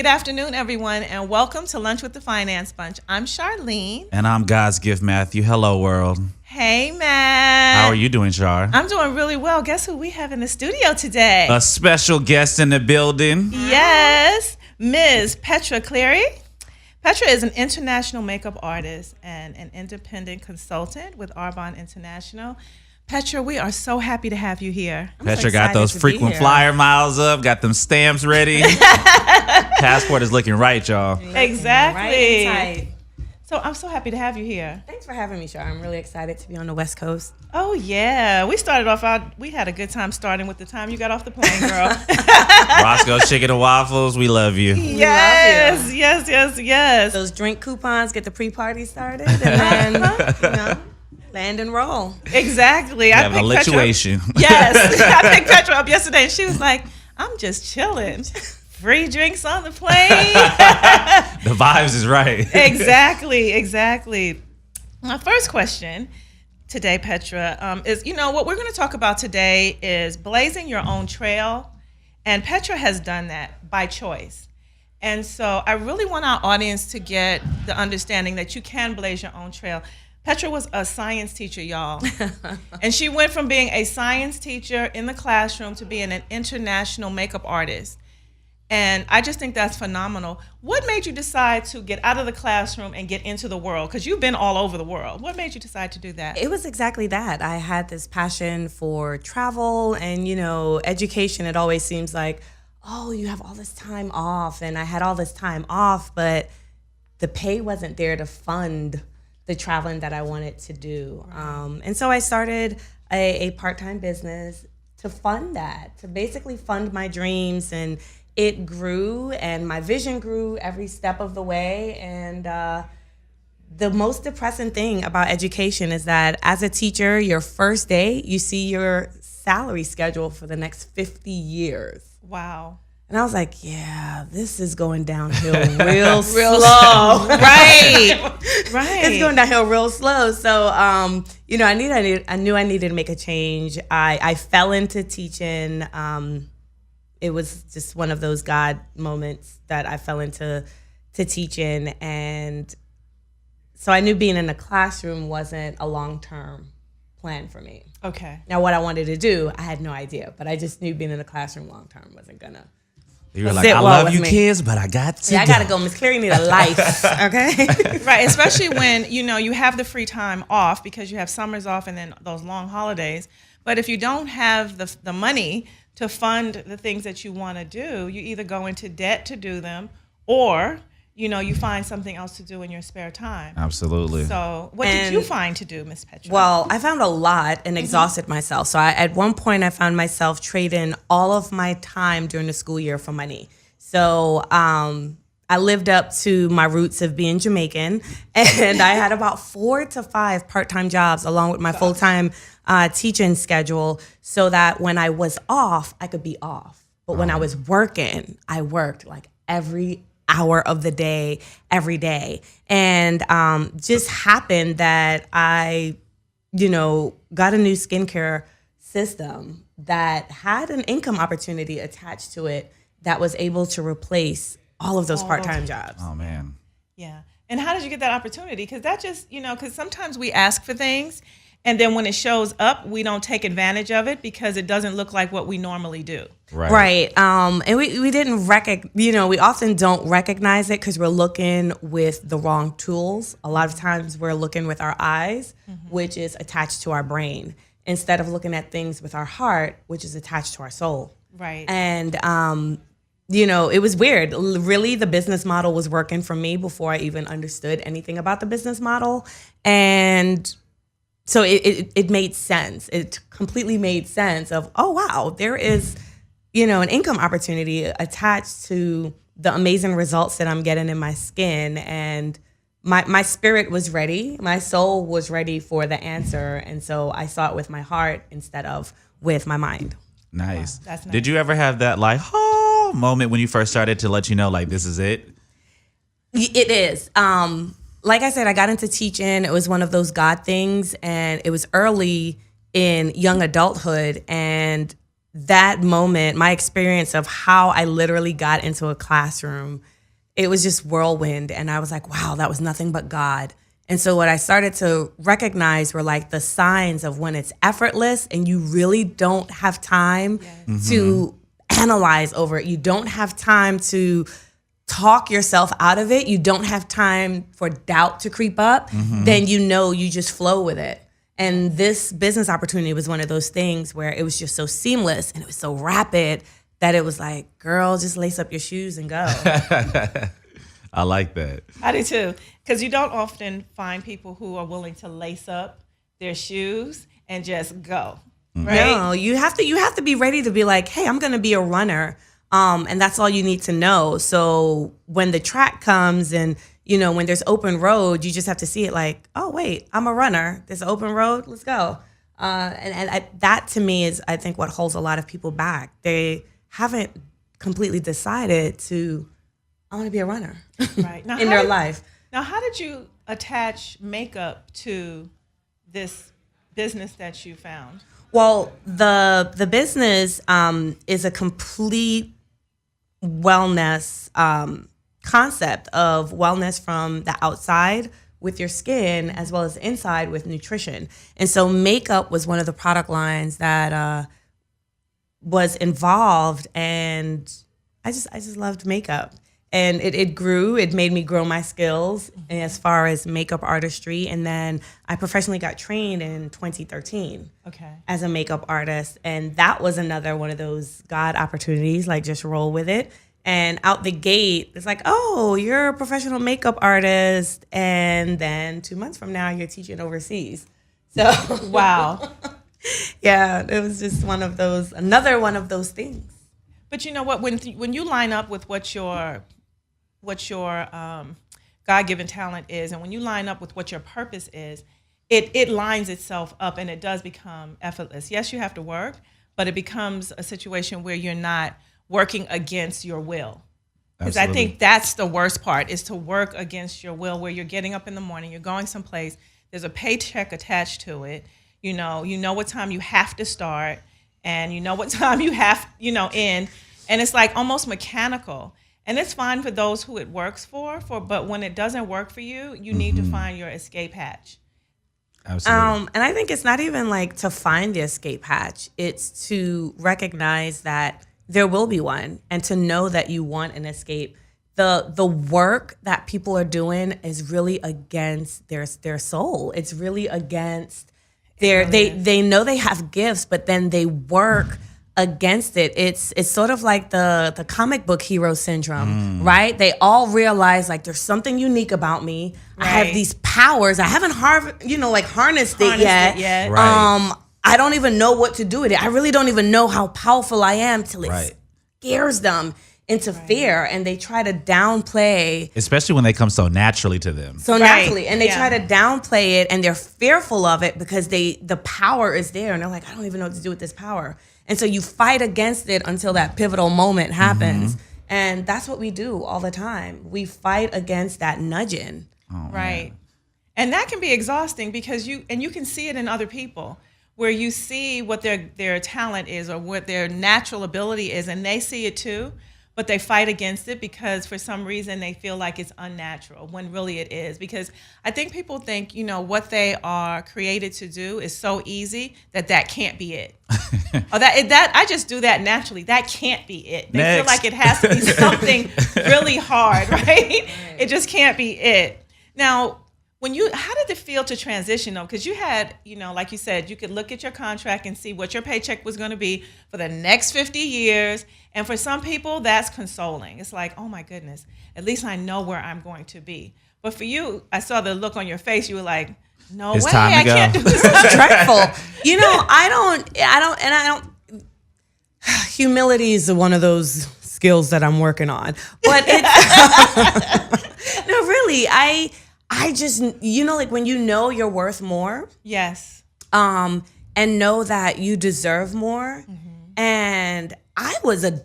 Good afternoon, everyone, and welcome to Lunch with the Finance Bunch. I'm Charline. And I'm God's gift, Matthew. Hello, world. Hey, Matt. How are you doing, Char? I'm doing really well. Guess who we have in the studio today? A special guest in the building. Yes, Ms. Petra Cleary. Petra is an international makeup artist and an independent consultant with Arbonne International. Petra, we are so happy to have you here. Petra got those frequent flyer miles up, got them stamps ready. Passport is looking right, y'all. Exactly. Right and tight. So I'm so happy to have you here. Thanks for having me, Char. I'm really excited to be on the West Coast. Oh, yeah. We started off we had a good time starting with the time you got off the plane, girl. Roscoe's Chicken and Waffles, we love you. Yes, yes. Those drink coupons get the pre-party started, and then, land and roll. Exactly. I have a lituation. Yes. I picked Petra up yesterday, and she was like, I'm just chilling. Free drinks on the plane. The vibes is right. Exactly. My first question today, Petra, is, what we're going to talk about today is blazing your own trail. And Petra has done that by choice. And so I really want our audience to get the understanding that you can blaze your own trail. Petra was a science teacher, y'all. And she went from being a science teacher in the classroom to being an international makeup artist. And I just think that's phenomenal. What made you decide to get out of the classroom and get into the world? Because you've been all over the world. What made you decide to do that? It was exactly that. I had this passion for travel and, education. It always seems like, oh, you have all this time off. And I had all this time off, but the pay wasn't there to fund the traveling that I wanted to do. Right. And so I started a part-time business to fund that, to basically fund my dreams. And it grew and my vision grew every step of the way. And the most depressing thing about education is that as a teacher, your first day, you see your salary schedule for the next 50 years. Wow. And I was like, yeah, this is going downhill real slow. Right. It's going downhill real slow. So, I knew I needed to make a change. I fell into teaching. It was just one of those God moments that I fell into teaching. And so I knew being in the classroom wasn't a long-term plan for me. Okay. Now, what I wanted to do, I had no idea. But I just knew being in the classroom long-term wasn't going to. You were like, I love you kids, but I got to I got to go. Miss Cleary need a life, okay? Right, especially when, you have the free time off because you have summers off and then those long holidays. But if you don't have the money to fund the things that you want to do, you either go into debt to do them or, you find something else to do in your spare time. Absolutely. So what did you find to do, Miss Petra? Well, I found a lot and exhausted myself. So at one point, I found myself trading all of my time during the school year for money. So I lived up to my roots of being Jamaican, and I had about 4 to 5 part-time jobs along with my full-time teaching schedule so that when I was off, I could be off. But when I was working, I worked like every hour of the day, every day. And just happened that I, got a new skincare system that had an income opportunity attached to it that was able to replace all of those part-time jobs. Oh, man. Yeah. And how did you get that opportunity? Because that just, because sometimes we ask for things and then when it shows up, we don't take advantage of it because it doesn't look like what we normally do. Right. And we didn't we often don't recognize it because we're looking with the wrong tools. A lot of times we're looking with our eyes, which is attached to our brain, instead of looking at things with our heart, which is attached to our soul. Right. And, it was weird. Really, the business model was working for me before I even understood anything about the business model. And so it made sense. It completely made sense of, oh, wow, there is, an income opportunity attached to the amazing results that I'm getting in my skin. And my spirit was ready. My soul was ready for the answer. And so I saw it with my heart instead of with my mind. Nice. Wow, that's nice. Did you ever have that moment when you first started to let you know, like, this is it? It is. Like I said, I got into teaching. It was one of those God things, and it was early in young adulthood. And that moment, my experience of how I literally got into a classroom it was just whirlwind. And I was like, wow, that was nothing but God. And so what I started to recognize were like the signs of when it's effortless and you really don't have time to analyze over it. You don't have time to talk yourself out of it. You don't have time for doubt to creep up. Then you just flow with it. And this business opportunity was one of those things where it was just so seamless and it was so rapid that it was like, girl, just lace up your shoes and go. I like that. I do too, because you don't often find people who are willing to lace up their shoes and just go. Right? No, you have to be ready to be like, hey, I'm going to be a runner. And that's all you need to know. So when the track comes and, when there's open road, you just have to see it like, oh, wait, I'm a runner. There's an open road. Let's go. That to me is, I think, what holds a lot of people back. They haven't completely decided I want to be a runner right. Now, in their life. Now, how did you attach makeup to this business that you found? Well, the business is a complete wellness concept of wellness from the outside with your skin as well as inside with nutrition. And so makeup was one of the product lines that was involved, and I just loved makeup. And it grew. It made me grow my skills as far as makeup artistry. And then I professionally got trained in 2013 as a makeup artist. And that was another one of those God opportunities, like just roll with it. And out the gate, it's like, oh, you're a professional makeup artist. And then 2 months from now, you're teaching overseas. So, wow. Yeah, it was just another one of those things. But you know what? When you line up with what your God-given talent is, and when you line up with what your purpose is, it lines itself up and it does become effortless. Yes, you have to work, but it becomes a situation where you're not working against your will. Because I think that's the worst part, is to work against your will, where you're getting up in the morning, you're going someplace, there's a paycheck attached to it. You know what time you have to start, and you know what time you have, end. And it's like almost mechanical. And it's fine for those who it works for, but when it doesn't work for you, you need to find your escape hatch. Absolutely. And I think it's not even like to find the escape hatch. It's to recognize that there will be one, and to know that you want an escape. The work that people are doing is really against their soul. It's really against they know they have gifts, but then they work against it. It's sort of like the comic book hero syndrome, right? They all realize like there's something unique about me. Right. I have these powers. I haven't harnessed it yet. Right. I don't even know what to do with it. I really don't even know how powerful I am till it scares them into fear, and they try to downplay. Especially when they come so naturally to them. Naturally. And they try to downplay it, and they're fearful of it because the power is there, and they're like, I don't even know what to do with this power. And so you fight against it until that pivotal moment happens. And that's what we do all the time. We fight against that nudging. Oh, right. Man. And that can be exhausting because you can see it in other people, where you see what their talent is or what their natural ability is, and they see it too, but they fight against it because for some reason they feel like it's unnatural, when really it is. Because I think people think, what they are created to do is so easy that can't be it. Or that I just do that naturally. That can't be it. They feel like it has to be something really hard, right? It just can't be it. Now, how did it feel to transition though? Because you had, like you said, you could look at your contract and see what your paycheck was going to be for the next 50 years. And for some people, that's consoling. It's like, oh my goodness, at least I know where I'm going to be. But for you, I saw the look on your face. You were like, no It's way, time to I go. can't do this. It's dreadful. I don't. Humility is one of those skills that I'm working on. But it's no, really, I just, like when you know you're worth more. Yes. And know that you deserve more. And I was I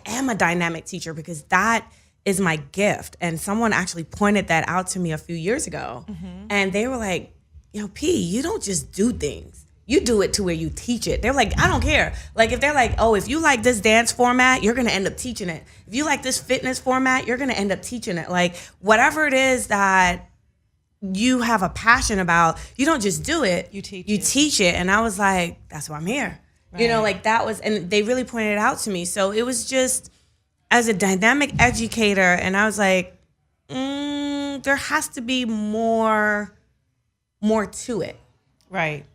am a dynamic teacher because that is my gift. And someone actually pointed that out to me a few years ago. And they were like, P, you don't just do things. you do it to where you teach it. They're like, I don't care. Like if they're like, oh, if you like this dance format, you're gonna end up teaching it. If you like this fitness format, you're gonna end up teaching it. Like whatever it is that you have a passion about, you don't just do it. You teach it. And I was like, that's why I'm here. Right. You know, like that was, and they really pointed it out to me. So it was just as a dynamic educator, and I was like, there has to be more to it. Right.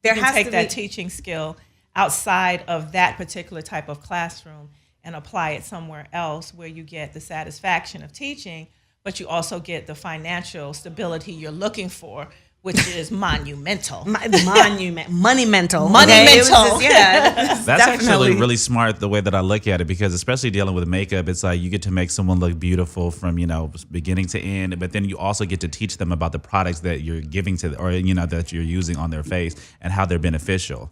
There you has can take to that be teaching skill outside of that particular type of classroom and apply it somewhere else where you get the satisfaction of teaching, but you also get the financial stability you're looking for, which is monumental. Monumental. That's actually really smart the way that I look at it, because especially dealing with makeup, it's like you get to make someone look beautiful from, beginning to end, but then you also get to teach them about the products that you're giving to, or, that you're using on their face and how they're beneficial.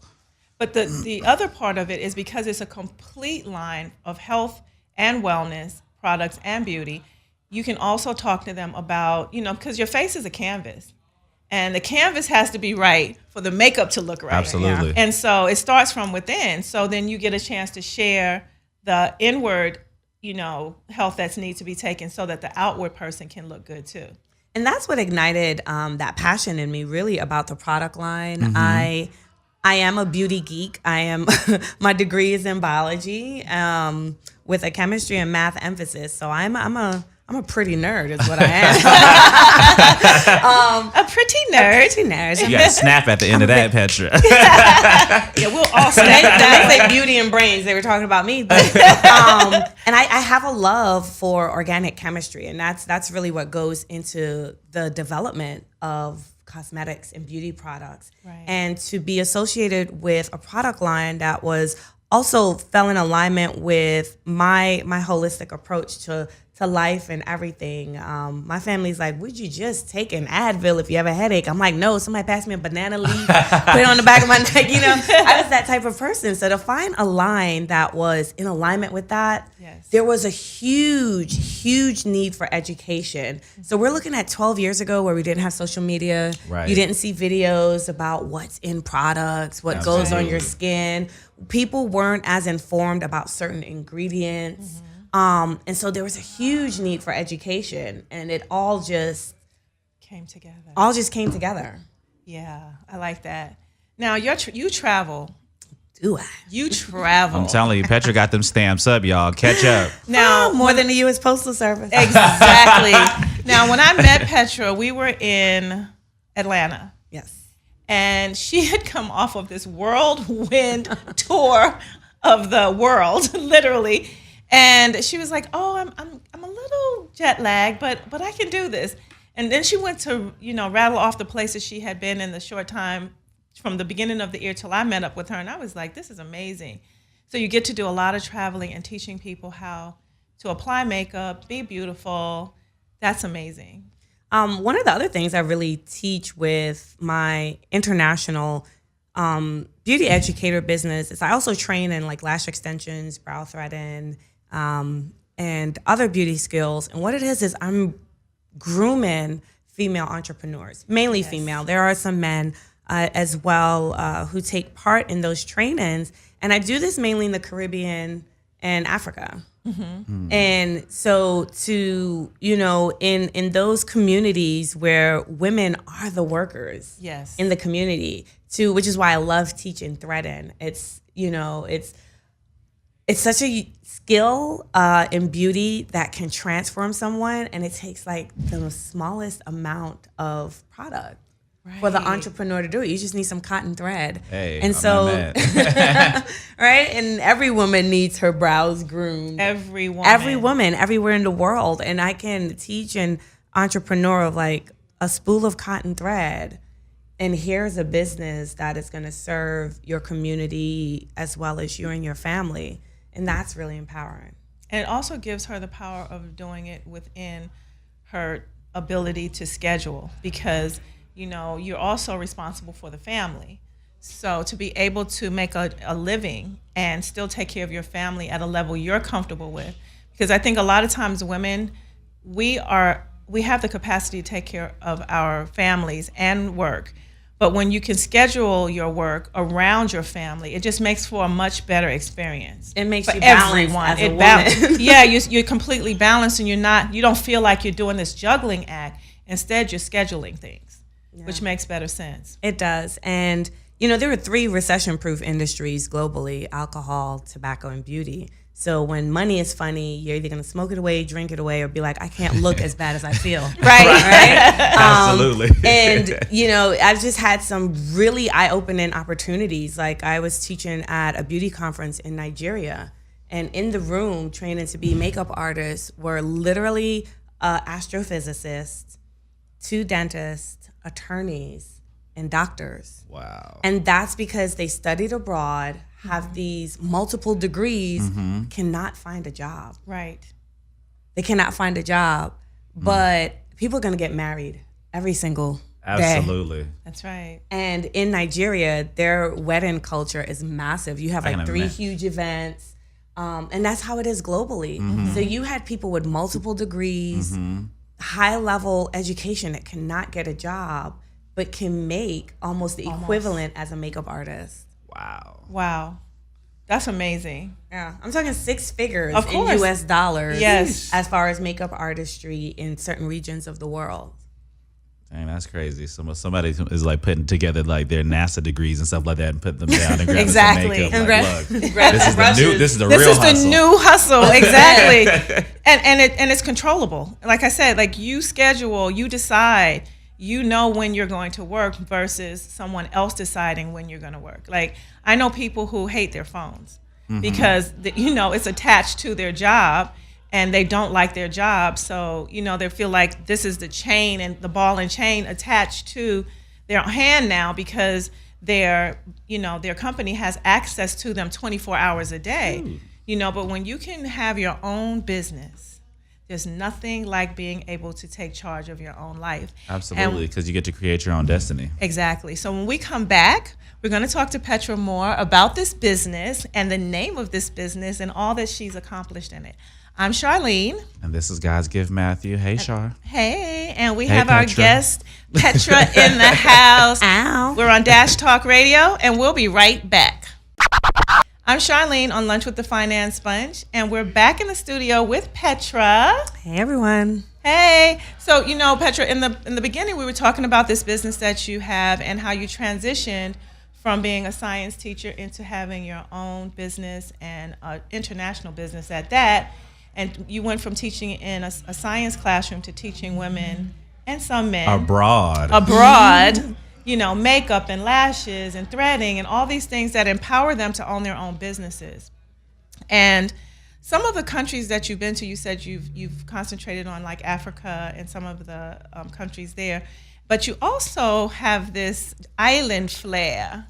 But the other part of it is because it's a complete line of health and wellness products and beauty, you can also talk to them about, because your face is a canvas. And the canvas has to be right for the makeup to look right. Absolutely. And so it starts from within. So then you get a chance to share the inward, health that needs to be taken so that the outward person can look good too. And that's what ignited that passion in me really about the product line. Mm-hmm. I am a beauty geek. I am my degree is in biology with a chemistry and math emphasis. So I'm a pretty nerd is what I am. A pretty nerd. You got to snap at the end of that, Petra. Yeah, we'll all snap. They say beauty and brains. They were talking about me. But, and I have a love for organic chemistry. And that's really what goes into the development of cosmetics and beauty products. Right. And to be associated with a product line that was also fell in alignment with my holistic approach to life and everything. My family's like, would you just take an Advil if you have a headache? I'm like, no, somebody pass me a banana leaf, put it on the back of my neck. I was that type of person. So to find a line that was in alignment with that, yes. There was a huge need for education. So we're looking at 12 years ago where we didn't have social media. Right. You didn't see videos about what's in products, what goes on your skin. People weren't as informed about certain ingredients. Mm-hmm. And so there was a huge need for education, and it all just came together. Yeah, I like that. Now, you travel. Do I? You travel. I'm telling you, Petra got them stamps up, y'all. Catch up. Now, more than the U.S. Postal Service. Exactly. Now, when I met Petra, we were in Atlanta. Yes. And she had come off of this whirlwind tour of the world, literally. And she was like, "Oh, I'm a little jet lagged, but I can do this." And then she went to, rattle off the places she had been in the short time from the beginning of the year till I met up with her. And I was like, this is amazing. So you get to do a lot of traveling and teaching people how to apply makeup, be beautiful. That's amazing. One of the other things I really teach with my international beauty educator business is I also train in like lash extensions, brow threading, and other beauty skills. And what it is I'm grooming female entrepreneurs, mainly female. There are some men as well who take part in those trainings. And I do this mainly in the Caribbean and Africa. Mm-hmm. And so to, in those communities where women are the workers yes. in the community, which is why I love teaching threading. It's such a skill in beauty that can transform someone, and it takes like the smallest amount of product. Right. For the entrepreneur to do it. You just need some cotton thread. Hey, and so, right? And every woman needs her brows groomed. Every woman, everywhere in the world. And I can teach an entrepreneur of like a spool of cotton thread. And here's a business that is going to serve your community as well as you and your family. And that's really empowering. And it also gives her the power of doing it within her ability to schedule, because you're also responsible for the family. So to be able to make a living and still take care of your family at a level you're comfortable with, because I think a lot of times women, we have the capacity to take care of our families and work, But when you can schedule your work around your family, it just makes for a much better experience. It makes for you balanced as a woman. Yeah, you're completely balanced, and you don't feel like you're doing this juggling act. Instead, you're scheduling things, which makes better sense. It does. And, there are 3 recession-proof industries globally: alcohol, tobacco, and beauty. So when money is funny, you're either going to smoke it away, drink it away, or be like, I can't look as bad as I feel. Right? Absolutely. And, I've just had some really eye-opening opportunities. Like, I was teaching at a beauty conference in Nigeria, and in the room training to be makeup artists were literally astrophysicists, 2 dentists, attorneys, and doctors. Wow. And that's because they studied abroad, have these multiple degrees, cannot find a job. Right. They cannot find a job, but people are going to get married every single day. Absolutely. That's right. And in Nigeria, their wedding culture is massive. You have like 3 huge events, and that's how it is globally. So you had people with multiple degrees, high-level education that cannot get a job, but can make almost the equivalent as a makeup artist. Wow. That's amazing. Yeah. I'm talking 6 figures Of course. in US dollars. Yes. As far as makeup artistry in certain regions of the world. Dang, that's crazy. Somebody is like putting together like their NASA degrees and stuff like that and putting them down and grabbing Exactly. some makeup. And Like, grab look, some brushes. this is the This real is hustle. the new hustle, exactly. and it's controllable. Like I said, like you schedule, you decide, when you're going to work versus someone else deciding when you're going to work. Like I know people who hate their phones because it's attached to their job, and they don't like their job. So they feel like this is the chain and the ball and chain attached to their hand now because their company has access to them 24 hours a day. But when you can have your own business, there's nothing like being able to take charge of your own life. Absolutely, because you get to create your own destiny. Exactly. So when we come back, we're going to talk to Petra more about this business and the name of this business and all that she's accomplished in it. I'm Charline. And this is God's Gift Matthew. Hey, Char. Hey, and we Hey, have our Petra. guest, Petra, in the house. Ow. We're on Dash Talk Radio, and we'll be right back. I'm Charline on Lunch with the Finance Sponge, and we're back in the studio with Petra. Hey, everyone. Hey. So, Petra, in the beginning, we were talking about this business that you have and how you transitioned from being a science teacher into having your own business and an international business at that. And you went from teaching in a science classroom to teaching women and some men Abroad. Makeup and lashes and threading and all these things that empower them to own their own businesses. And some of the countries that you've been to, you said you've concentrated on like Africa and some of the countries there, but you also have this island flair.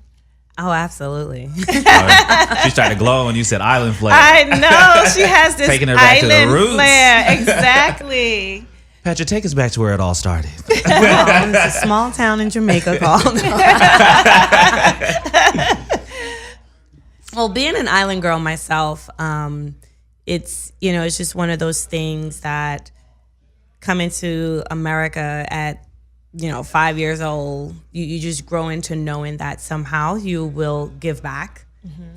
Oh, absolutely. She started glowing when you said island flair. I know, she has this Taking her back to the island roots. flair. Exactly. Petra, take us back to where it all started. It's a small town in Jamaica called. Well, being an island girl myself, it's just one of those things that coming to America at 5 years old, you just grow into knowing that somehow you will give back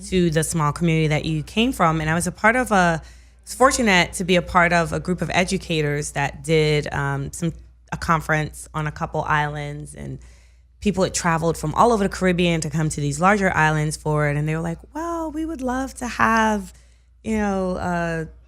to the small community that you came from. And I was fortunate to be a part of a group of educators that did a conference on a couple islands, and people had traveled from all over the Caribbean to come to these larger islands for it. And they were like, well, we would love to have,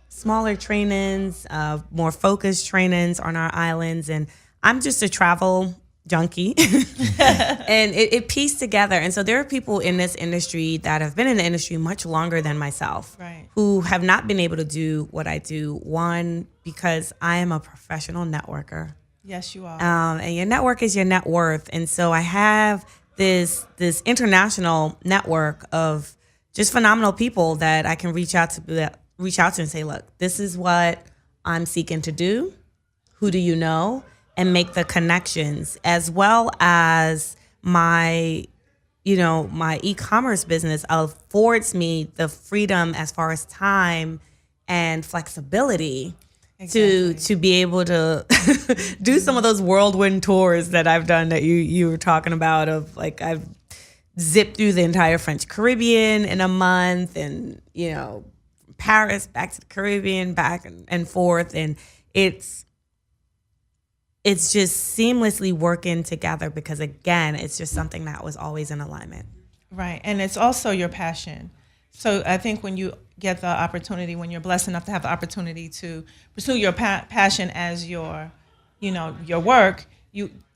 smaller trainings, more focused trainings on our islands. And I'm just a travel junkie and it pieced together. And so there are people in this industry that have been in the industry much longer than myself, right, who have not been able to do what I do. One, because I am a professional networker. Yes, you are. And your network is your net worth. And so I have this international network of just phenomenal people that I can reach out to and say, look, this is what I'm seeking to do. Who do you know? And make the connections, as well as my e-commerce business affords me the freedom as far as time and flexibility to be able to do some of those whirlwind tours that I've done that you were talking about, of like I've zipped through the entire French Caribbean in a month, and Paris back to the Caribbean, back and forth, and it's just seamlessly working together because, again, it's just something that was always in alignment. Right, and it's also your passion. So I think when you get the opportunity, when you're blessed enough to have the opportunity to pursue your passion as your work,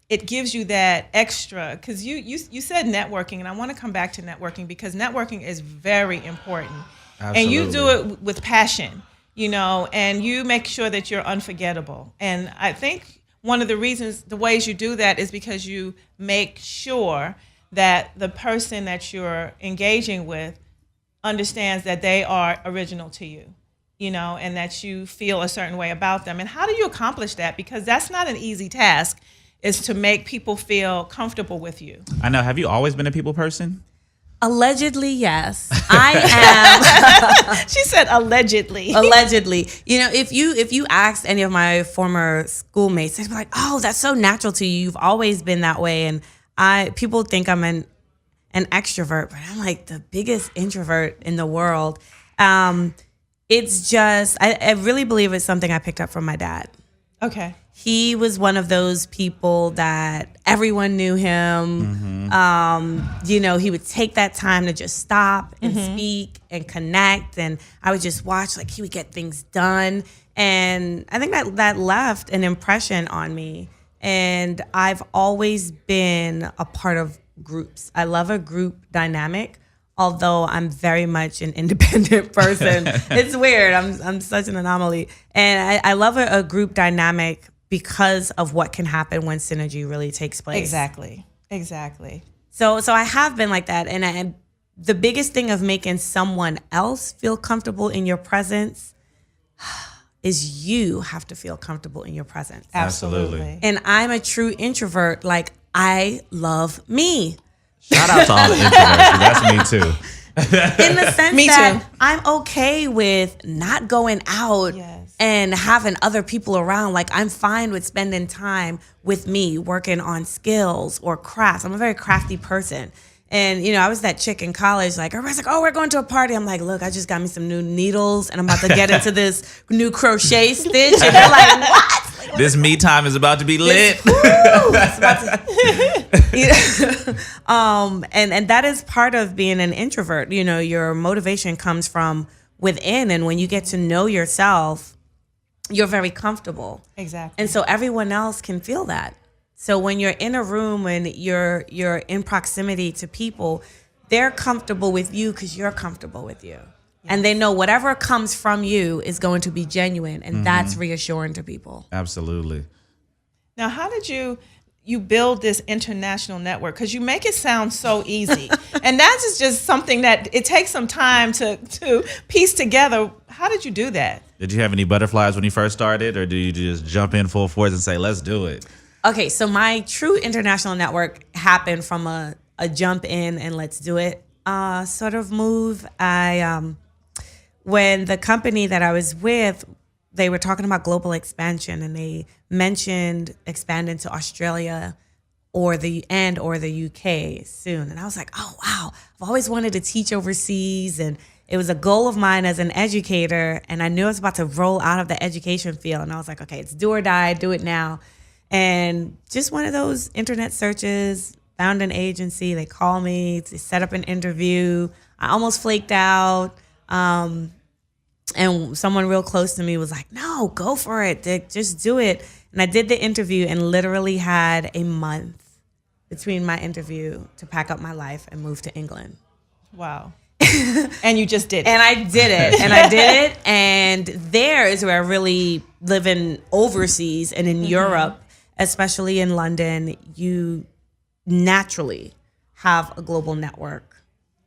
it gives you that extra, because you said networking, and I want to come back to networking because networking is very important. Absolutely. And you do it with passion, and you make sure that you're unforgettable. And I think one of the ways you do that is because you make sure that the person that you're engaging with understands that they are original to you, and that you feel a certain way about them. And how do you accomplish that? Because that's not an easy task, is to make people feel comfortable with you. I know. Have you always been a people person? Allegedly, yes. I am. She said allegedly. Allegedly. If you asked any of my former schoolmates, they'd be like, "Oh, that's so natural to you. You've always been that way." And people think I'm an extrovert, but I'm like the biggest introvert in the world. It's just, I really believe it's something I picked up from my dad. Okay. He was one of those people that everyone knew him. Mm-hmm. He would take that time to just stop and speak and connect. And I would just watch, like, he would get things done. And I think that left an impression on me. And I've always been a part of groups. I love a group dynamic, although I'm very much an independent person. It's weird. I'm such an anomaly. And I love a group dynamic because of what can happen when synergy really takes place. Exactly. So I have been like that. And the biggest thing of making someone else feel comfortable in your presence is you have to feel comfortable in your presence. Absolutely. And I'm a true introvert. Like, I love me. Shout out to all the introverts. That's me too. In the sense Me that too. I'm okay with not going out and having other people around. Like, I'm fine with spending time with me, working on skills or crafts. I'm a very crafty person. And, I was that chick in college, like, everybody's like, "Oh, we're going to a party." I'm like, "Look, I just got me some new needles and I'm about to get into this new crochet stitch." And they're like, "What?" Like, this me time is about to be lit. And that is part of being an introvert. Your motivation comes from within. And when you get to know yourself, you're very comfortable. Exactly. And so everyone else can feel that. So when you're in a room and you're in proximity to people, they're comfortable with you because you're comfortable with you. Yes. And they know whatever comes from you is going to be genuine, and that's reassuring to people. Absolutely. Now, how did you build this international network? Because you make it sound so easy. And that's just something that it takes some time to piece together. How did you do that? Did you have any butterflies when you first started, or did you just jump in full force and say, "Let's do it"? Okay, so my true international network happened from a jump in and let's do it sort of move. When the company that I was with, they were talking about global expansion, and they mentioned expanding to Australia or the UK soon. And I was like, "Oh, wow, I've always wanted to teach overseas." And it was a goal of mine as an educator, and I knew I was about to roll out of the education field. And I was like, "Okay, it's do or die, do it now." And just one of those internet searches, found an agency. They called me to set up an interview. I almost flaked out. And someone real close to me was like, "No, go for it. Just do it." And I did the interview and literally had a month between my interview to pack up my life and move to England. Wow. And you just did it. And I did it. And I did it. And there is where I really live in overseas and in Europe, especially in London, you naturally have a global network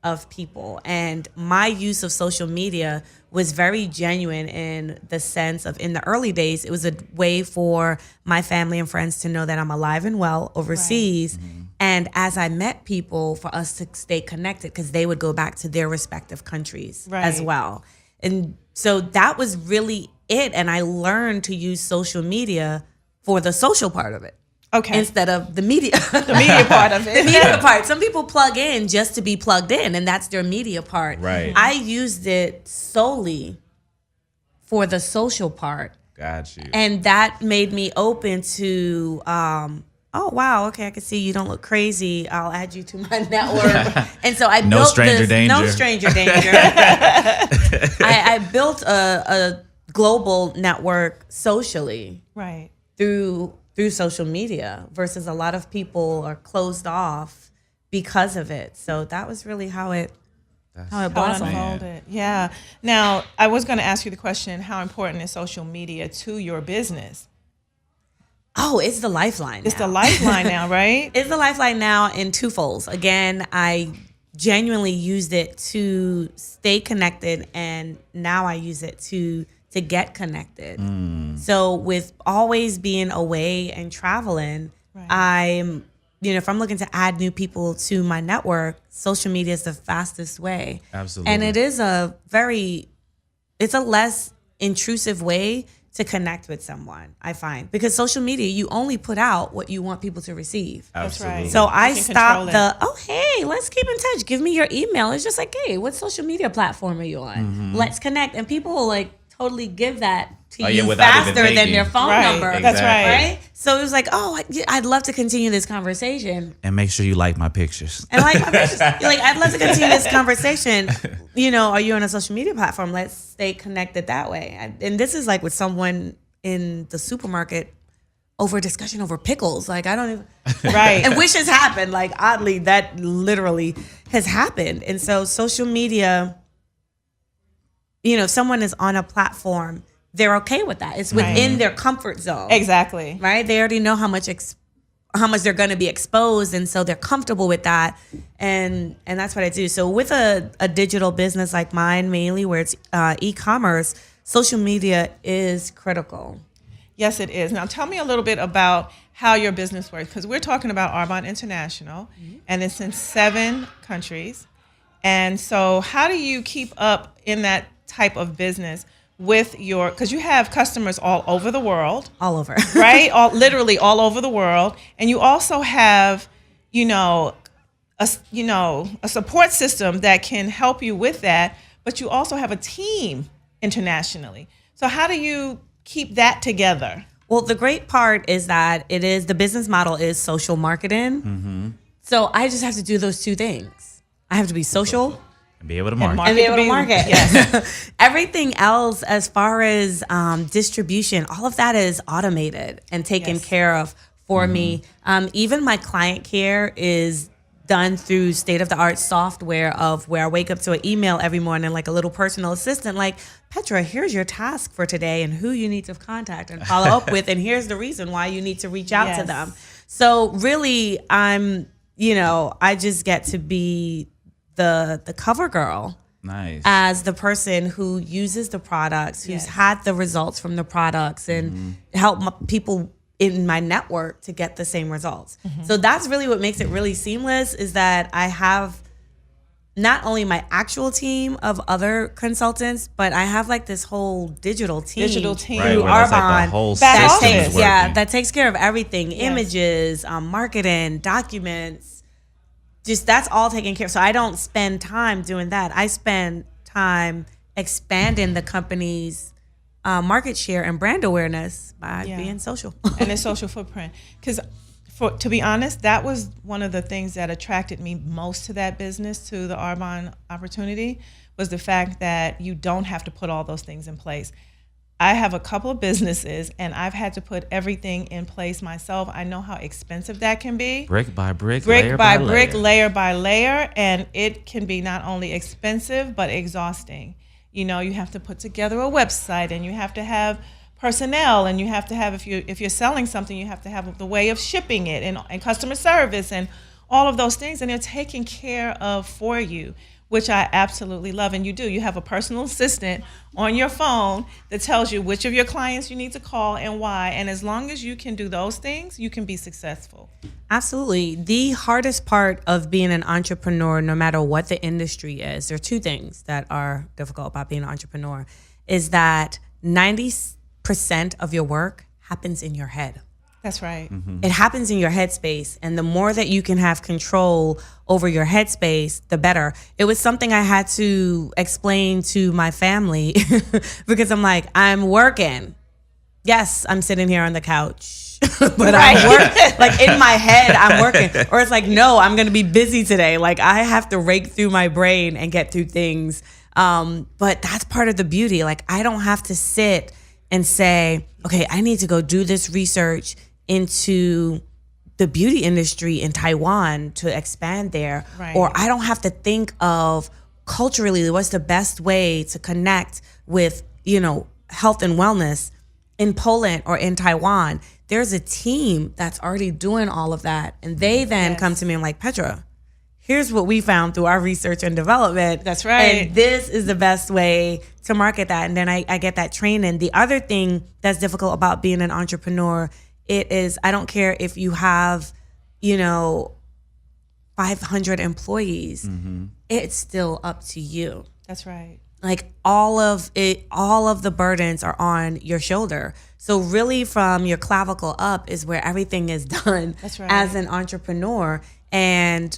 of people. And my use of social media was very genuine in the sense of, in the early days, it was a way for my family and friends to know that I'm alive and well overseas. Right. Mm-hmm. And as I met people, for us to stay connected, because they would go back to their respective countries as well. And so that was really it. And I learned to use social media for the social part of it. Okay. Instead of the media. The media part of it. The media part. Some people plug in just to be plugged in, and that's their media part. Right. I used it solely for the social part. Got you. And that made me open to, oh, wow, okay, I can see you don't look crazy. I'll add you to my network. And so I built stranger danger. No stranger danger. I built a global network socially. Right. Through social media versus a lot of people are closed off because of it. So that was really how it blossomed. Unfolded. Yeah. Now, I was going to ask you the question, how important is social media to your business? Oh, it's the lifeline. It's the lifeline now, right? It's the lifeline now in twofolds. Again, I genuinely used it to stay connected, and now I use it to get connected. So with always being away and traveling, I'm, if I'm looking to add new people to my network, social media is the fastest way. Absolutely. And it is it's a less intrusive way to connect with someone, I find. Because social media, you only put out what you want people to receive. Absolutely. Right. So I can stopped control hey, let's keep in touch. Give me your email. It's just like, hey, what social media platform are you on? Let's connect. And people will totally give that to you faster than their phone number. Exactly. That's right. So it was like, I'd love to continue this conversation. And make sure you like my pictures. And like my pictures. I'd love to continue this conversation. Are you on a social media platform? Let's stay connected that way. And this is like with someone in the supermarket over discussion over pickles. I don't even. Right. And which has happened. Oddly, that literally has happened. And so social media, if someone is on a platform, they're okay with that. It's within their comfort zone. Exactly. Right? They already know how much they're going to be exposed, and so they're comfortable with that. And that's what I do. So with a digital business like mine, mainly where it's e-commerce, social media is critical. Yes, it is. Now, tell me a little bit about how your business works, because we're talking about Arbonne International, and it's in 7 countries. And so how do you keep up in that type of business with because you have customers all over the world. All over. Right? Literally all over the world. And you also have, a support system that can help you with that, but you also have a team internationally. So how do you keep that together? Well, the great part is that the business model is social marketing. Mm-hmm. So I just have to do those 2 things. I have to be social. And be able to market. And be able to market. Yes. Everything else, as far as distribution, all of that is automated and taken care of for me. Even my client care is done through state-of-the-art software where I wake up to an email every morning, like a little personal assistant, like, Petra, here's your task for today and who you need to contact and follow up with, and here's the reason why you need to reach out to them. So really, I just get to be the cover girl. Nice. As the person who uses the products, who's had the results from the products, and help people in my network to get the same results. So that's really what makes it really seamless, is that I have not only my actual team of other consultants, but I have this whole digital team through Arbonne that takes care of everything, images, marketing, documents. Just that's all taken care of. So I don't spend time doing that. I spend time expanding the company's market share and brand awareness by being social. And its social footprint. Because to be honest, that was one of the things that attracted me most to that business, to the Arbonne opportunity, was the fact that you don't have to put all those things in place. I have a couple of businesses, and I've had to put everything in place myself. I know how expensive that can be. Brick by brick, layer by layer, and it can be not only expensive, but exhausting. You have to put together a website, and you have to have personnel, and you have to have, if you're selling something, you have to have the way of shipping it, and customer service, and all of those things, and they're taken care of for you, which I absolutely love. And you have a personal assistant on your phone that tells you which of your clients you need to call and why. And as long as you can do those things, you can be successful. Absolutely. The hardest part of being an entrepreneur, no matter what the industry is, there are 2 things that are difficult about being an entrepreneur, is that 90% of your work happens in your head. That's right. It happens in your headspace. And the more that you can have control over your headspace, the better. It was something I had to explain to my family because I'm like, I'm working. Yes, I'm sitting here on the couch, but I'm working. Like in my head, I'm working. Or it's like, no, I'm going to be busy today. Like I have to rake through my brain and get through things. But that's part of the beauty. Like I don't have to sit and say, okay, I need to go do this research into the beauty industry in Taiwan to expand there. Right. Or I don't have to think of culturally what's the best way to connect with, health and wellness in Poland or in Taiwan. There's a team that's already doing all of that. And they then come to me and like, Petra, here's what we found through our research and development. That's right. And this is the best way to market that. And then I get that training. The other thing that's difficult about being an entrepreneur, it is, I don't care if you have, 500 employees, it's still up to you. That's right. Like all of the burdens are on your shoulder. So really from your clavicle up is where everything is done. That's right. As an entrepreneur. And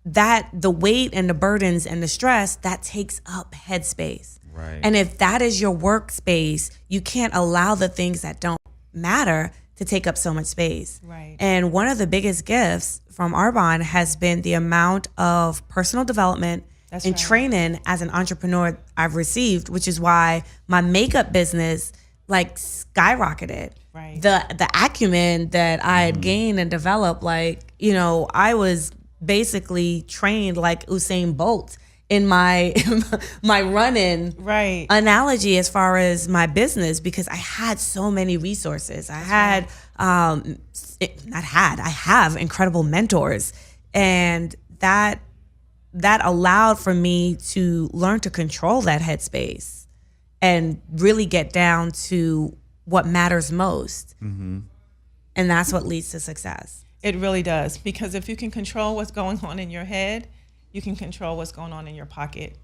that the weight and the burdens and the stress, that takes up headspace. Right. And if that is your workspace, you can't allow the things that don't matter to take up so much space. Right. And one of the biggest gifts from Arbonne has been the amount of personal development and training as an entrepreneur I've received, which is why my makeup business like skyrocketed. Right. The acumen that I had gained and developed, like, I was basically trained like Usain Bolt in my my running analogy as far as my business, because I had so many resources. I have incredible mentors, and that allowed for me to learn to control that headspace and really get down to what matters most. And that's what leads to success. It really does, because if you can control what's going on in your head, you can control what's going on in your pocket.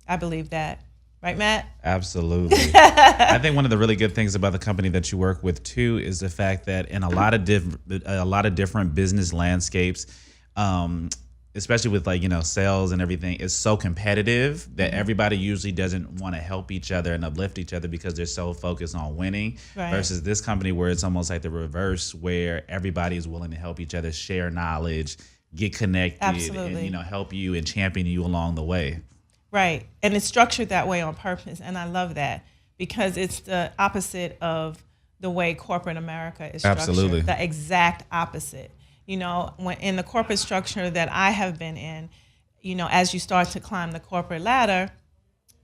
I believe that. Right, Matt? Absolutely. I think one of the really good things about the company that you work with too is the fact that in a lot of different business landscapes, especially with sales and everything, it's so competitive that everybody usually doesn't want to help each other and uplift each other because they're so focused on winning. Right. Versus this company where it's almost like the reverse, where everybody is willing to help each other, share knowledge, get connected, and help you and champion you along the way. Right. And it's structured that way on purpose. And I love that, because it's the opposite of the way corporate America is structured. Absolutely. The exact opposite. When in the corporate structure that I have been in, as you start to climb the corporate ladder,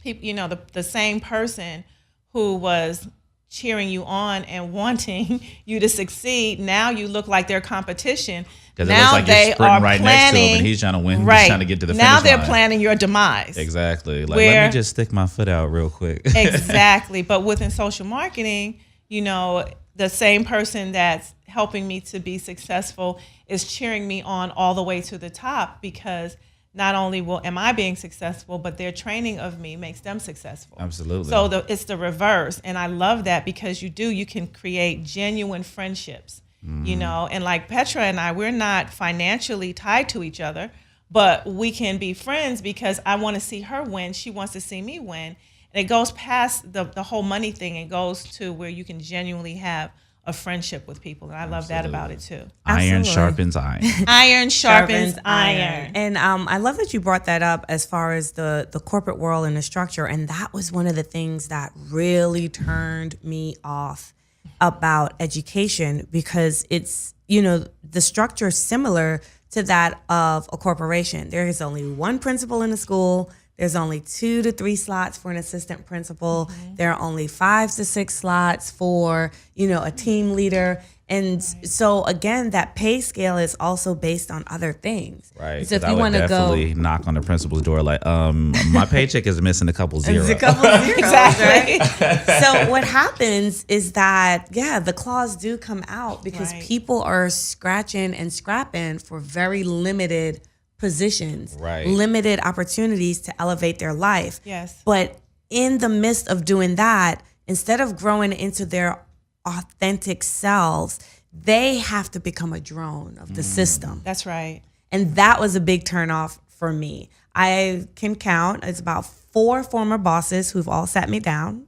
people, the same person who was cheering you on and wanting you to succeed, now you look like their competition. Because it looks like you're sprinting right next to him and he's trying to win. Right. He's trying to get to the finish now line. they're planning your demise. Exactly. Like, let me just stick my foot out real quick. Exactly. But within social marketing, the same person that's helping me to be successful is cheering me on all the way to the top, because not only am I being successful, but their training of me makes them successful. Absolutely. So it's the reverse. And I love that, because you can create genuine friendships, and like Petra and I, we're not financially tied to each other, but we can be friends because I want to see her win. She wants to see me win. And it goes past the whole money thing. It goes to where you can genuinely have a friendship with people. And I love that about it too. Iron sharpens iron. Iron sharpens iron. And I love that you brought that up as far as the corporate world and the structure. And that was one of the things that really turned me off about education, because it's, the structure is similar to that of a corporation. There is only one principal in the school. There's only 2 to 3 slots for an assistant principal. There are only 5 to 6 slots for, a team leader. And so again, that pay scale is also based on other things. Right. So if you want to definitely knock on the principal's door, like, my paycheck is missing a couple zeros. It's a couple zeros, exactly. Right? So what happens is that, the claws do come out, because people are scratching and scrapping for very limited positions, limited opportunities to elevate their life. Yes. But in the midst of doing that, instead of growing into their authentic selves, they have to become a drone of the system. That's right. And that was a big turnoff for me. I can count, it's about 4 former bosses who've all sat me down,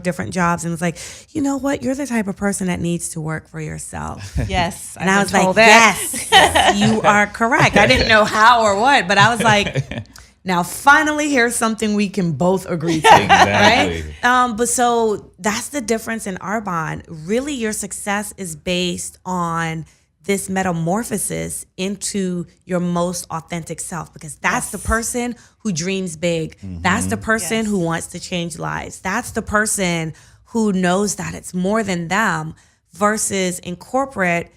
different jobs, and was like, you know what, you're the type of person that needs to work for yourself. Yes. And I was like, yes, you are correct. I didn't know how or what, but I was like, now finally here's something we can both agree to. Exactly. Right? But so that's the difference in Arbonne. Really, your success is based on this metamorphosis into your most authentic self, because that's the person who dreams big. That's the person who wants to change lives. That's the person who knows that it's more than them. Versus in corporate,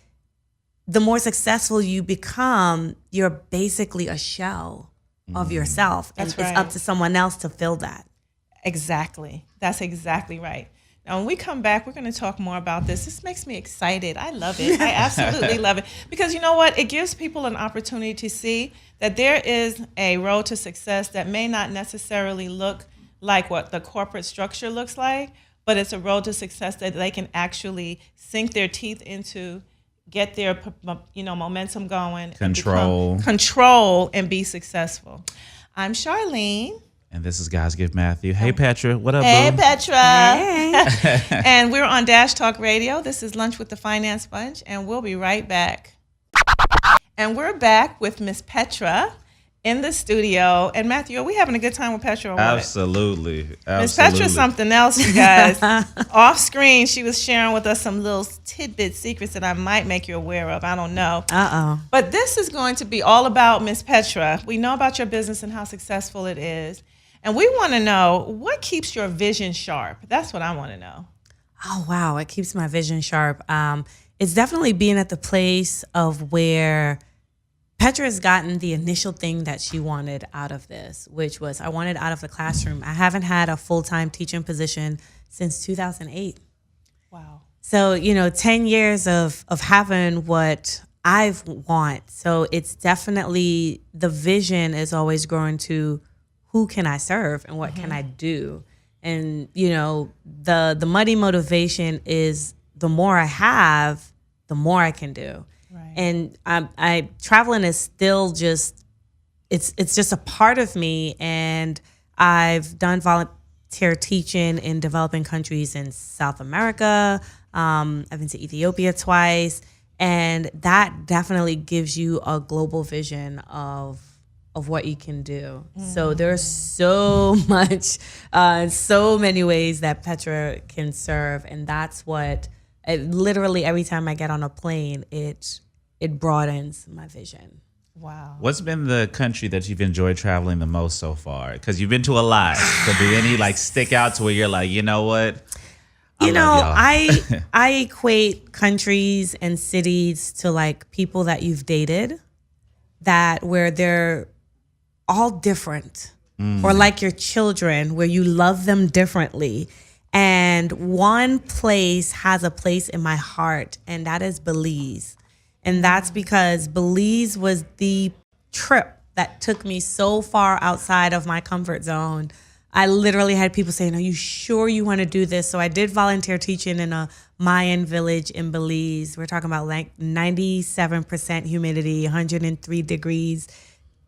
the more successful you become, you're basically a shell of yourself. And That's right. It's up to someone else to fill that. Exactly. That's exactly right. Now, when we come back, we're going to talk more about this. This makes me excited. I love it. I absolutely love it. Because you know what? It gives people an opportunity to see that there is a road to success that may not necessarily look like what the corporate structure looks like, but it's a road to success that they can actually sink their teeth into, get their momentum going, control and be successful. I'm Charline. And this is Guys Give Matthew. Hey, Petra. What up, Hey, boo? Petra. Hey. And we're on Dash Talk Radio. This is Lunch with the Finance Bunch, and we'll be right back. And we're back with Miss Petra in the studio. And Matthew, are we having a good time with Petra or what? Absolutely. Miss Petra's something else, you guys. Off screen, she was sharing with us some little tidbit secrets that I might make you aware of. I don't know. But this is going to be all about Miss Petra. We know about your business and how successful it is. And we want to know, what keeps your vision sharp? That's what I want to know. Oh, wow. It keeps my vision sharp. It's definitely being at the place of where Petra has gotten the initial thing that she wanted out of this, which was, I wanted out of the classroom. I haven't had a full-time teaching position since 2008. Wow. So, 10 years of having what I want. So it's definitely, the vision is always growing to, who can I serve and what can I do? And, the muddy motivation is, the more I have, the more I can do. Right. And I traveling is still just, it's just a part of me. And I've done volunteer teaching in developing countries in South America. I've been to Ethiopia twice. And that definitely gives you a global vision of what you can do. So there's so much, so many ways that Petra can serve. And that's what, literally every time I get on a plane, it broadens my vision. Wow. What's been the country that you've enjoyed traveling the most so far? Because you've been to a lot. So do any stick out to where you're like, you know what? I equate countries and cities to people that you've dated, where they're all different, or like your children, where you love them differently. And one place has a place in my heart, and that is Belize. And that's because Belize was the trip that took me so far outside of my comfort zone. I literally had people saying, are you sure you want to do this? So I did volunteer teaching in a Mayan village in Belize. We're talking about 97% humidity, 103 degrees.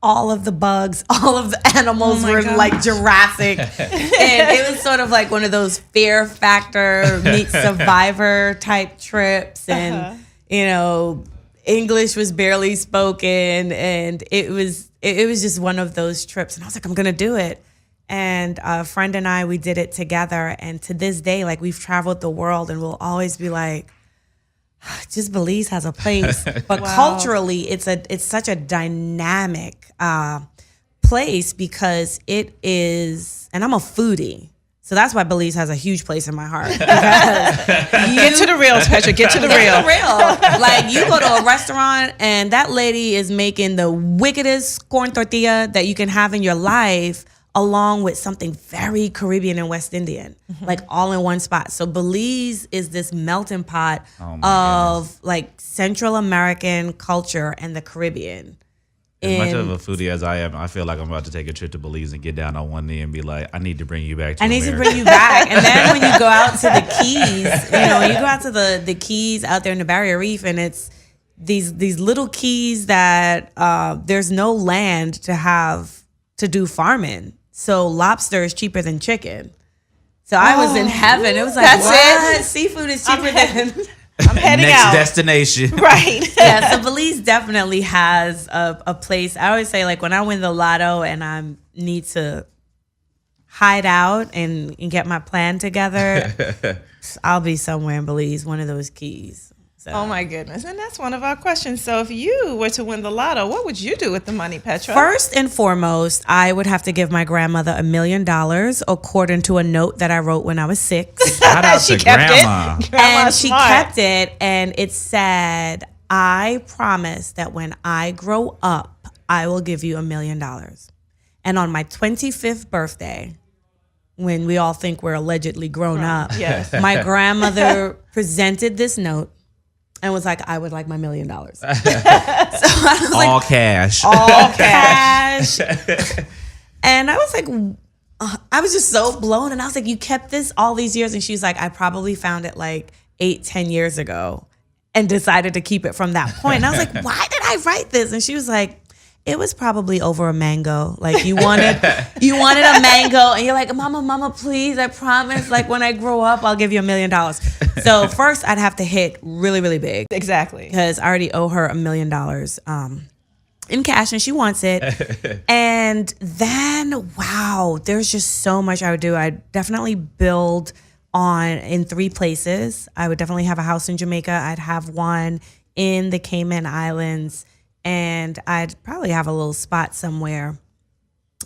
All of the bugs, all of the animals were like Jurassic. And it was sort of like one of those Fear Factor meet Survivor type trips. And, English was barely spoken. And it was just one of those trips. And I was like, I'm going to do it. And a friend and I, we did it together. And to this day, we've traveled the world, and we'll always be like, just Belize has a place. But culturally, it's such a dynamic place, because it is, and I'm a foodie. So that's why Belize has a huge place in my heart. Get to the real, Petra. Get to the real. You go to a restaurant and that lady is making the wickedest corn tortilla that you can have in your life, along with something very Caribbean and West Indian, all in one spot. So Belize is this melting pot of Central American culture and the Caribbean. As much of a foodie as I am, I feel like I'm about to take a trip to Belize and get down on one knee and be like, I need to bring you back to America. I need to bring you back. And then when you go out to the Keys, when you go out to the Keys out there in the Barrier Reef, and it's these little keys that there's no land to do farming. So lobster is cheaper than chicken. So I was in heaven. It was like, what? It. Seafood is cheaper than... I'm heading Next out. destination. Right. Yeah, so Belize definitely has a place. I always say, like, when I win the lotto and I need to hide out and get my plan together, I'll be somewhere in Belize, one of those keys. So. Oh my goodness. And that's one of our questions. So if you were to win the lotto, what would you do with the money, Petra? First and foremost, I would have to give my grandmother $1 million according to a note that I wrote when I was 6. Shout out to Grandma. And she kept it, and it said, I promise that when I grow up, I will give you $1 million. And on my 25th birthday, when we all think we're allegedly grown up, yes, my grandmother presented this note and was like, I would like my $1 million. So I was All like, cash. all cash. And I was like, I was just so blown. And I was like, you kept this all these years? And she was like, I probably found it like 8-10 years ago and decided to keep it from that point. And I was like, why did I write this? And she was like, it was probably over a mango. Like you wanted a mango, and you're like, Mama, please, I promise. Like when I grow up, I'll give you $1 million. So first, I'd have to hit really, really big. exactly. Because I already owe her $1 million in cash, and she wants it. And then, wow, there's just so much I would do. I'd definitely build in 3 places. I would definitely have a house in Jamaica. I'd have one in the Cayman Islands. And I'd probably have a little spot somewhere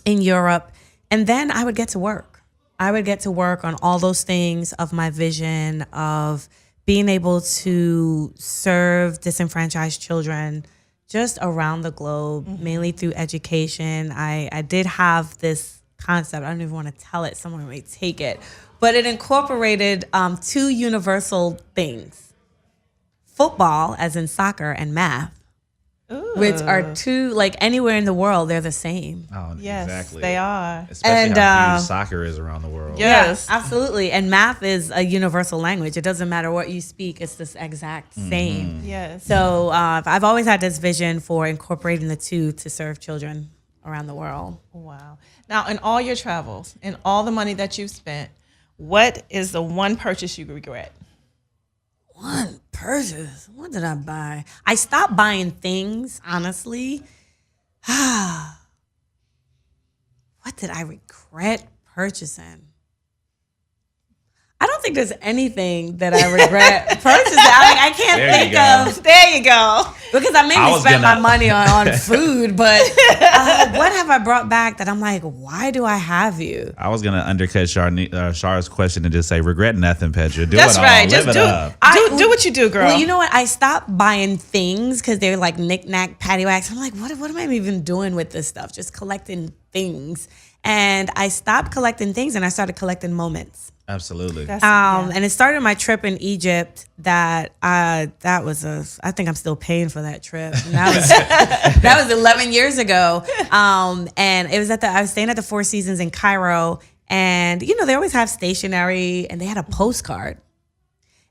in Europe. And then I would get to work. I would get to work on all those things of my vision of being able to serve disenfranchised children just around the globe, mainly through education. I did have this concept. I don't even want to tell it. Someone may take it. But it incorporated 2 universal things. Football, as in soccer, and math. Ooh. Which are 2, like anywhere in the world, they're the same. Oh, Yes, exactly. they are. Especially how huge soccer is around the world. Yes. Yeah, absolutely. And math is a universal language. It doesn't matter what you speak, it's the exact same. Yes. So I've always had this vision for incorporating the 2 to serve children around the world. Wow. Now, in all your travels, in all the money that you've spent, what is the one purchase you regret? One purchase? What did I buy? I stopped buying things, honestly. What did I regret purchasing? I don't think there's anything that I regret purchasing. I can't There think you go. of, There you go. because I mainly spent my money on food, but what have I brought back that I'm like, why do I have you? I was gonna undercut Char's question and just say, regret nothing, Petra. Do That's it all. right. Live Just it up. do what you do, girl. Well, you know what? I stopped buying things because they're like knick-knack, paddywhacks. I'm like, what am I even doing with this stuff? Just collecting things. And I stopped collecting things and I started collecting moments. Absolutely. And it started my trip in Egypt. I think I'm still paying for that trip. And that was 11 years ago. And it was I was staying at the Four Seasons in Cairo, and they always have stationery, and they had a postcard,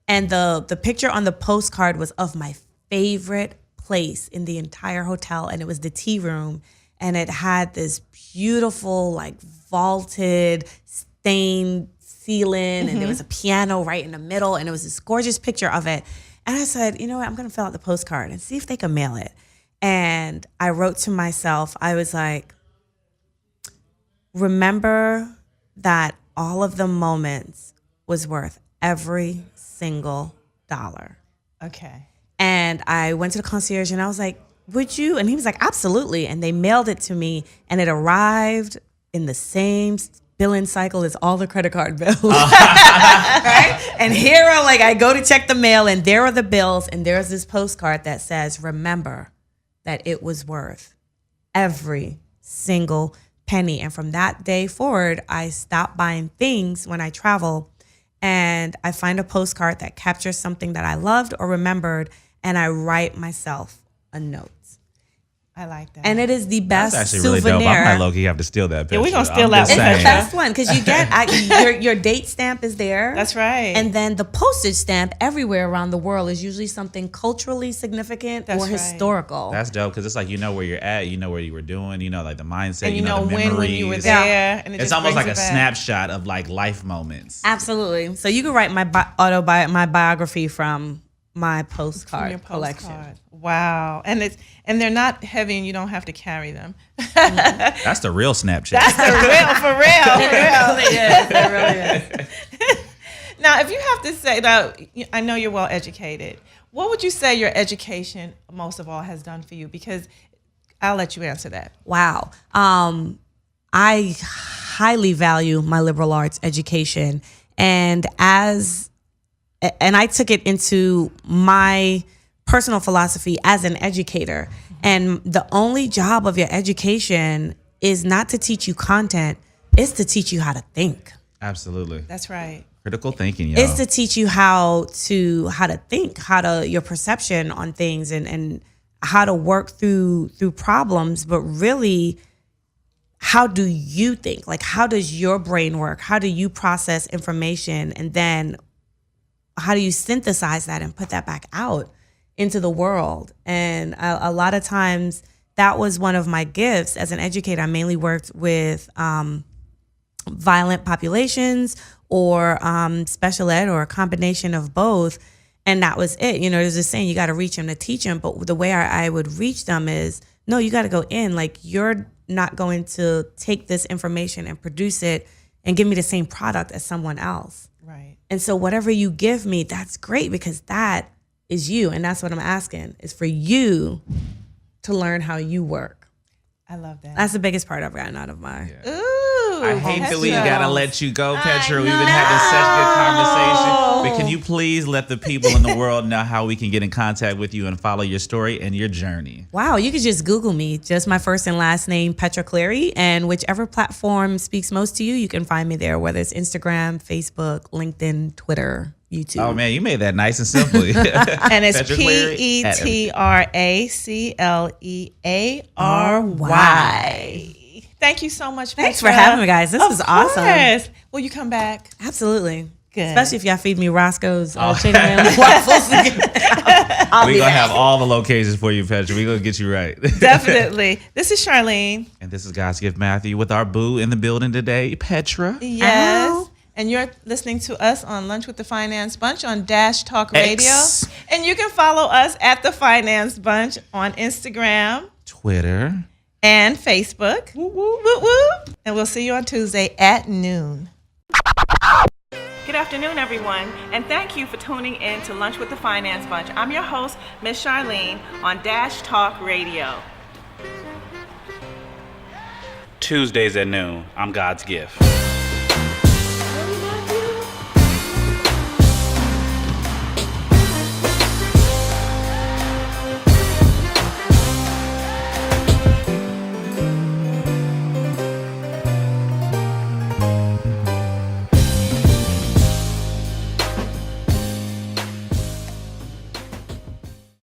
and the picture on the postcard was of my favorite place in the entire hotel, and it was the tea room, and it had this beautiful like vaulted stained ceiling, and there was a piano right in the middle, and it was this gorgeous picture of it. And I said, you know what, I'm gonna fill out the postcard and see if they can mail it. And I wrote to myself, I was like, remember that all of the moments was worth every single dollar. Okay. And I went to the concierge and I was like, would you? And he was like, absolutely. And they mailed it to me, and it arrived in the same billing cycle as all the credit card bills. Right? And here I go to check the mail, and there are the bills, and there's this postcard that says, remember that it was worth every single penny. And from that day forward, I stopped buying things when I travel, and I find a postcard that captures something that I loved or remembered, and I write myself a note. I like that. And it is the best That's actually really souvenir. dope. I might low-key have to steal that picture. Yeah, we're gonna steal that It's the Saying. best one because you get your date stamp is there. That's right. And then the postage stamp everywhere around the world is usually something culturally significant That's or right. historical. That's dope because it's like you know where you're at, you know what you were doing, you know like the mindset, and you know the memories. when you were there. And it It's just almost like brings a it back. snapshot of like life moments. Absolutely. So you can write my biography from my postcard Your collection. postcard. Wow. And they're not heavy and you don't have to carry them. That's the real Snapchat. That's for real. It really is. Now, if you have to say, now, I know you're well educated. What would you say your education most of all has done for you? Because I'll let you answer that. Wow. I highly value my liberal arts education. And I took it into my personal philosophy as an educator. And the only job of your education is not to teach you content, it's to teach you how to think. Absolutely. That's right. Critical thinking, y'all. It's to teach you how to think, your perception on things and how to work through problems, but really how do you think? Like how does your brain work? How do you process information? And then how do you synthesize that and put that back out into the world? And a lot of times that was one of my gifts as an educator. I mainly worked with violent populations or special ed or a combination of both. And that was it. You know, there's this saying, you got to reach them to teach them. But the way I would reach them is, no, you got to go in. Like you're not going to take this information and produce it and give me the same product as someone else. Right. And so whatever you give me, that's great because that is you. And that's what I'm asking is for you to learn how you work. I love that. That's the biggest part I've gotten out of my. Ooh. I hate that we Petra. gotta let you go, Petra. We've been having such good conversation. But can you please let the people in the world know how we can get in contact with you and follow your story and your journey? Wow, you could just Google me, just my first and last name, Petra Cleary, and whichever platform speaks most to you, you can find me there, whether it's Instagram, Facebook, LinkedIn, Twitter, YouTube. Oh man, you made that nice and simple. And it's Petra Cleary at PetraCleary. Thank you so much, Petra. Thanks for having me, guys. This is awesome. Course. Will you come back? Absolutely. Good. Especially if y'all feed me Roscoe's chicken and waffles. I'll We're be gonna back. have all the locations for you, Petra. We're gonna get you right. Definitely. This is Charline. And this is God's Gift Matthew with our boo in the building today, Petra. Yes. Ow. And you're listening to us on Lunch with the Finance Bunch on Dash Talk Radio. X. And you can follow us at the Finance Bunch on Instagram Twitter. and Facebook. Woo, woo, woo, woo. And we'll see you on Tuesday at noon. Good afternoon, everyone, and thank you for tuning in to Lunch with the Finance Bunch. I'm your host, Miss Charline, on Dash Talk Radio. Tuesdays at noon. I'm God's Gift.